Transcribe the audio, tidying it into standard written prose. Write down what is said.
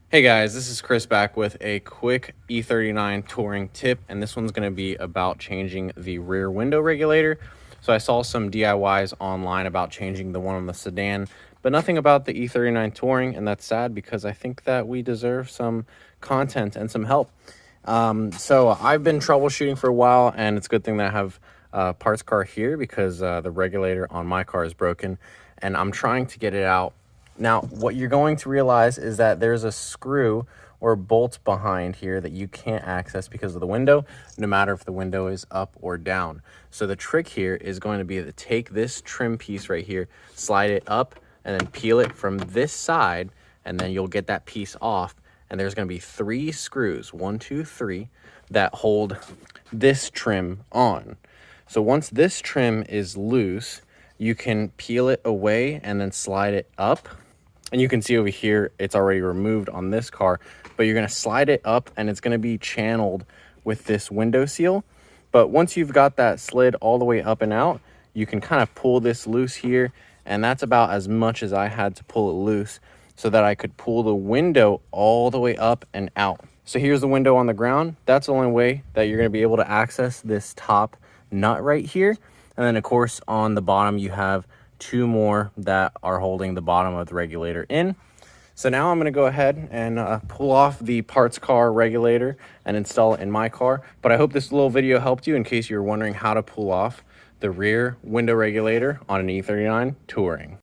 Hey guys, this is Chris back with a quick E39 touring tip, and this one's going to be about changing the rear window regulator. So I saw some DIYs online about changing the one on the sedan, but nothing about the E39 touring, and that's sad because I think that we deserve some content and some help. So I've been troubleshooting for a while, and it's a good thing that I have a parts car here because the regulator on my car is broken, and I'm trying to get it out. Now, what you're going to realize is that there's a screw or bolt behind here that you can't access because of the window, no matter if the window is up or down. So the trick here is going to be to take this trim piece right here, slide it up, and then peel it from this side, and then you'll get that piece off. And there's going to be 3 screws, 1, 2, 3, that hold this trim on. So once this trim is loose, you can peel it away and then slide it up. And you can see over here, it's already removed on this car, but you're going to slide it up and it's going to be channeled with this window seal. But once you've got that slid all the way up and out, you can kind of pull this loose here. And that's about as much as I had to pull it loose so that I could pull the window all the way up and out. So here's the window on the ground. That's the only way that you're going to be able to access this top nut right here. And then of course on the bottom you have 2 more that are holding the bottom of the regulator in. So now I'm going to go ahead and pull off the parts car regulator and install it in my car. But I hope this little video helped you in case you're wondering how to pull off the rear window regulator on an E39 Touring.